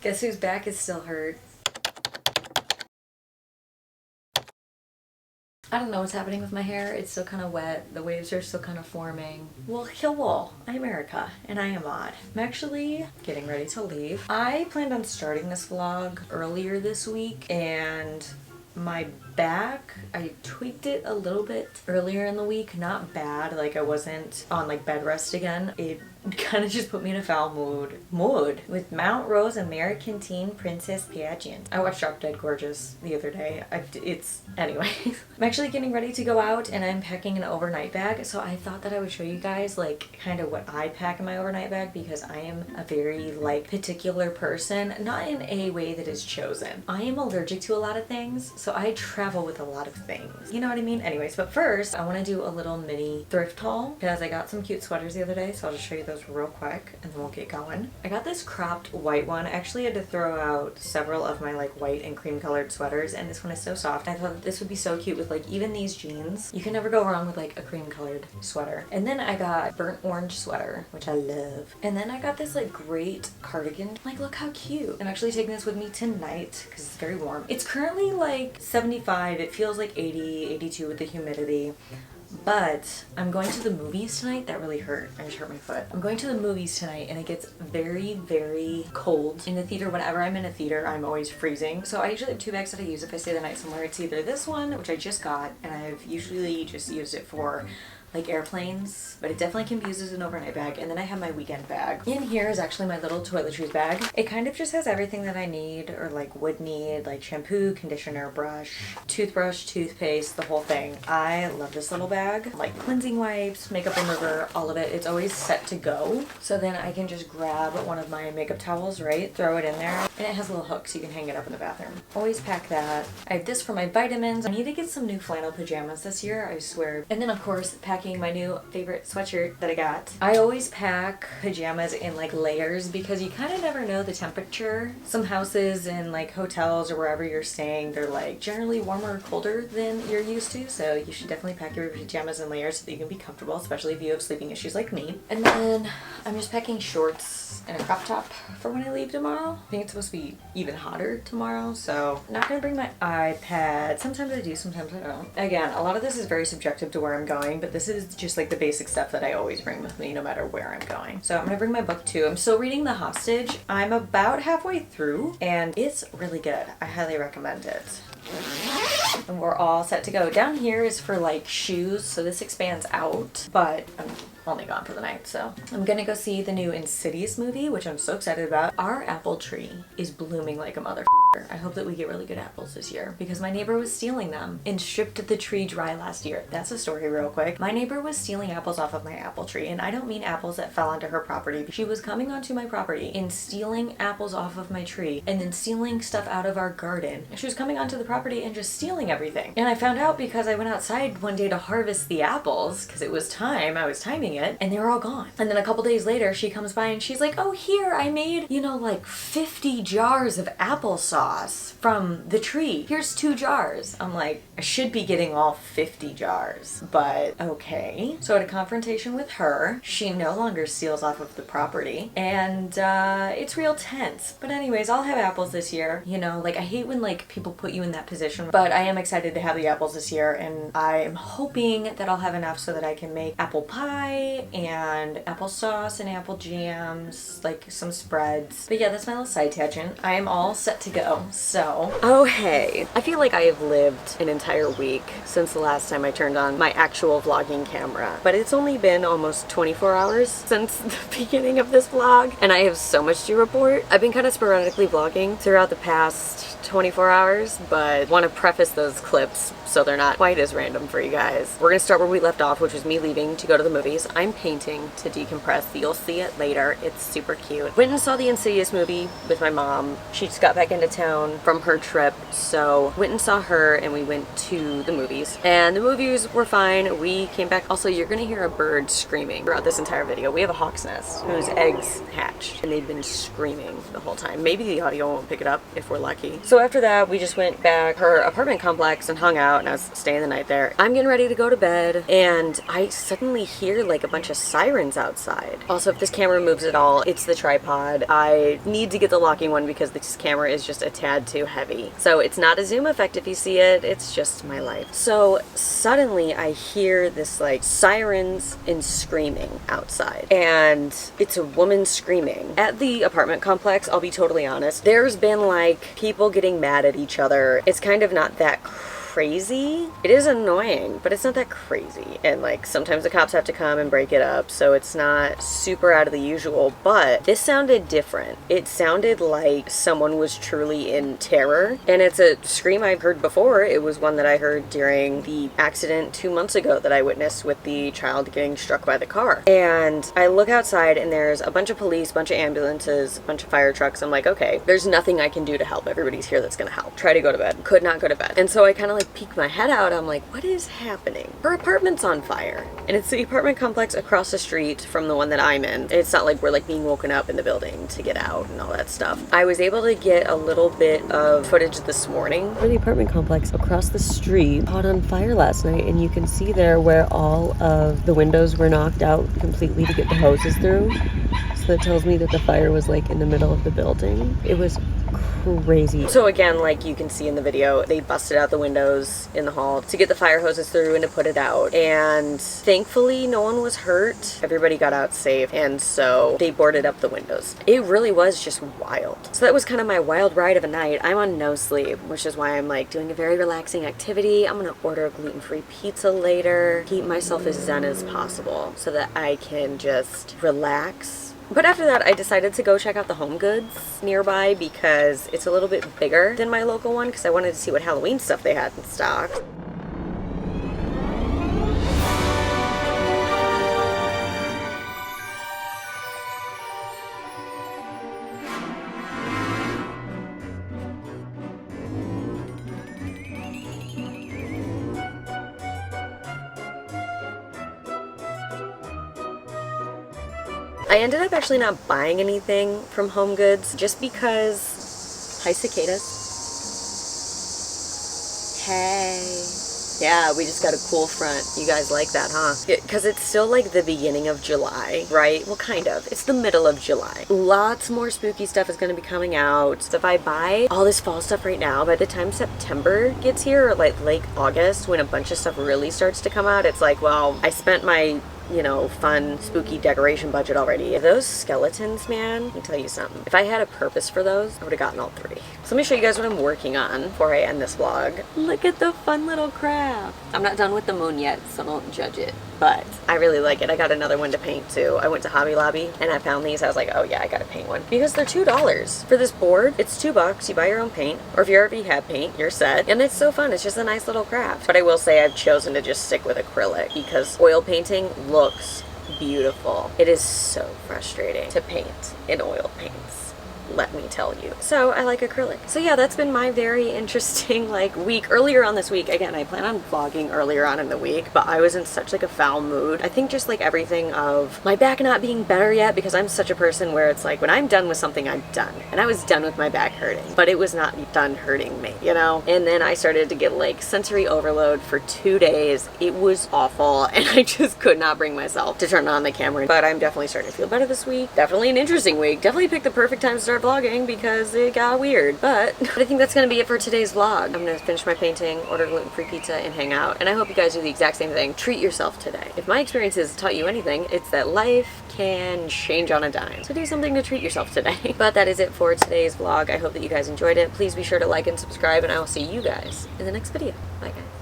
Guess whose back is still hurt? I don't know what's happening with my hair. It's still kind of wet. The waves are still kind of forming. Well, hello. I'm Erika, and I am odd. I'm actually getting ready to leave. I planned on starting this vlog earlier this week, and my back, I tweaked it a little bit earlier in the week. Not bad, like I wasn't on like bed rest again. It kind of just put me in a foul mood with Mount Rose American Teen Princess Pageant. I watched Drop Dead Gorgeous the other day. Anyway. I'm actually getting ready to go out, and I'm packing an overnight bag, so I thought that I would show you guys like kind of what I pack in my overnight bag, because I am a very like particular person, not in a way that is chosen. I am allergic to a lot of things, so I travel with a lot of things. You know what I mean? Anyways, but first I want to do a little mini thrift haul because I got some cute sweaters the other day, so I'll just show you those real quick and then we'll get going. I got this cropped white one. I actually had to throw out several of my like white and cream colored sweaters, and this one is so soft. I thought this would be so cute with like even these jeans. You can never go wrong with like a cream colored sweater. And then I got burnt orange sweater, which I love. And then I got this like great cardigan. Like, look how cute. I'm actually taking this with me tonight because it's very warm. It's currently like 75. It feels like 80, 82 with the humidity. But I'm going to the movies tonight. That really hurt. I just hurt my foot. I'm going to the movies tonight, and it gets very, very cold in the theater. Whenever I'm in a theater, I'm always freezing. So I usually have two bags that I use if I stay the night somewhere. It's either this one, which I just got, and I've usually just used it for like airplanes, but it definitely can be used as an overnight bag. And then I have my weekend bag. In here is actually my little toiletries bag. It kind of just has everything that I need or like would need, like shampoo, conditioner, brush, toothbrush, toothpaste, the whole thing. I love this little bag. Like cleansing wipes, makeup remover, all of it. It's always set to go. So then I can just grab one of my makeup towels, right? Throw it in there. And it has a little hook so you can hang it up in the bathroom. Always pack that. I have this for my vitamins. I need to get some new flannel pajamas this year, I swear. And then of course, packing my new favorite sweatshirt that I got. I always pack pajamas in like layers because you kind of never know the temperature. Some houses and like hotels or wherever you're staying, they're like generally warmer or colder than you're used to. So you should definitely pack your pajamas in layers so that you can be comfortable, especially if you have sleeping issues like me. And then I'm just packing shorts and a crop top for when I leave tomorrow. I think it's supposed to be even hotter tomorrow, so I'm not gonna bring my iPad. Sometimes I do, sometimes I don't. Again, a lot of this is very subjective to where I'm going, but this is just like the basic stuff that I always bring with me no matter where I'm going. So I'm gonna bring my book too. I'm still reading The Hostage. I'm about halfway through and it's really good. I highly recommend it. And we're all set to go. Down here is for like shoes, so this expands out, but I'm only gone for the night, so I'm gonna go see the new Insidious movie, which I'm so excited about. Our apple tree is blooming like a mother. I hope that we get really good apples this year because my neighbor was stealing them and stripped the tree dry last year. That's a story real quick. My neighbor was stealing apples off of my apple tree, and I don't mean apples that fell onto her property. She was coming onto my property and stealing apples off of my tree and then stealing stuff out of our garden. She was coming onto the property and just stealing everything. And I found out because I went outside one day to harvest the apples because it was time, I was timing it, and they were all gone. And then a couple days later, she comes by and she's like, oh, here, I made, you know, like 50 jars of applesauce from the tree. Here's 2 jars. I'm like, I should be getting all 50 jars, but okay. So I had a confrontation with her. She no longer steals off of the property, and it's real tense. But anyways, I'll have apples this year. You know, like I hate when like people put you in that position, but I am excited to have the apples this year, and I am hoping that I'll have enough so that I can make apple pie and applesauce and apple jams, like some spreads. But yeah, that's my little side tangent. I am all set to go. So, oh hey, I feel like I have lived an entire week since the last time I turned on my actual vlogging camera, but it's only been almost 24 hours since the beginning of this vlog, and I have so much to report. I've been kind of sporadically vlogging throughout the past 24 hours, but want to preface those clips so they're not quite as random for you guys. We're gonna start where we left off, which was me leaving to go to the movies. I'm painting to decompress. You'll see it later. It's super cute. Went and saw the Insidious movie with my mom. She just got back into town from her trip, so went and saw her, and we went to the movies. And the movies were fine. We came back. Also, you're gonna hear a bird screaming throughout this entire video. We have a hawk's nest whose eggs hatched, and they've been screaming the whole time. Maybe the audio won't pick it up if we're lucky. So So after that, we just went back to her apartment complex and hung out, and I was staying the night there. I'm getting ready to go to bed, and I suddenly hear like a bunch of sirens outside. Also, if this camera moves at all, it's the tripod. I need to get the locking one because this camera is just a tad too heavy. So it's not a zoom effect if you see it, it's just my life. So suddenly I hear this like sirens and screaming outside, and it's a woman screaming. At the apartment complex, I'll be totally honest, there's been like people getting mad at each other. It's kind of not that crazy. It is annoying, but it's not that crazy. And like sometimes the cops have to come and break it up, so it's not super out of the usual, but this sounded different. It sounded like someone was truly in terror, and it's a scream I've heard before. It was one that I heard during the accident 2 months ago that I witnessed with the child getting struck by the car. And I look outside and there's a bunch of police, a bunch of ambulances, a bunch of fire trucks. I'm like, okay, there's nothing I can do to help. Everybody's here that's gonna help. Try to go to bed. Could not go to bed. And so I kind of like peek my head out. I'm like, what is happening? Her apartment's on fire, and it's the apartment complex across the street from the one that I'm in. It's not like we're like being woken up in the building to get out and all that stuff. I was able to get a little bit of footage this morning where the apartment complex across the street caught on fire last night, and you can see there where all of the windows were knocked out completely to get the hoses through. So that tells me that the fire was like in the middle of the building. It was crazy. So again, like you can see in the video, they busted out the windows in the hall to get the fire hoses through and to put it out, and thankfully no one was hurt. Everybody got out safe, and so they boarded up the windows. It really was just wild. So that was kind of my wild ride of a night. I'm on no sleep, which is why I'm like doing a very relaxing activity. I'm gonna order a gluten-free pizza later, keep myself as zen as possible so that I can just relax. But after that, I decided to go check out the HomeGoods nearby because it's a little bit bigger than my local one, because I wanted to see what Halloween stuff they had in stock. I ended up actually not buying anything from HomeGoods just because... Hi, cicadas. Hey. Yeah, we just got a cool front. You guys like that, huh? Because it's still like the beginning of July, right? Well, kind of. It's the middle of July. Lots more spooky stuff is going to be coming out. So if I buy all this fall stuff right now, by the time September gets here, or like late August, when a bunch of stuff really starts to come out, it's like, well, I spent my, you know, fun, spooky decoration budget already. Those skeletons, man, let me tell you something. If I had a purpose for those, I would have gotten all 3. So let me show you guys what I'm working on before I end this vlog. Look at the fun little craft. I'm not done with the moon yet, so don't judge it. But I really like it. I got another one to paint too. I went to Hobby Lobby and I found these. I was like, oh yeah, I gotta paint one. Because they're $2. For this board, it's $2. You buy your own paint. Or if you already have paint, you're set. And it's so fun. It's just a nice little craft. But I will say I've chosen to just stick with acrylic because oil painting looks beautiful. It is so frustrating to paint in oil paints, let me tell you. So I like acrylic. So yeah, that's been my very interesting like week. Earlier on this week, again, I plan on vlogging earlier on in the week, but I was in such like a foul mood. I think just like everything of my back not being better yet, because I'm such a person where it's like when I'm done with something, I'm done. And I was done with my back hurting, but it was not done hurting me, you know? And then I started to get like sensory overload for 2 days. It was awful, and I just could not bring myself to turn on the camera. But I'm definitely starting to feel better this week. Definitely an interesting week. Definitely picked the perfect time to start vlogging because it got weird. But I think that's gonna be it for today's vlog. I'm gonna finish my painting, order gluten-free pizza, and hang out. And I hope you guys do the exact same thing. Treat yourself today. If my experiences taught you anything, it's that life can change on a dime. So do something to treat yourself today. But that is it for today's vlog. I hope that you guys enjoyed it. Please be sure to like and subscribe, and I will see you guys in the next video. Bye guys.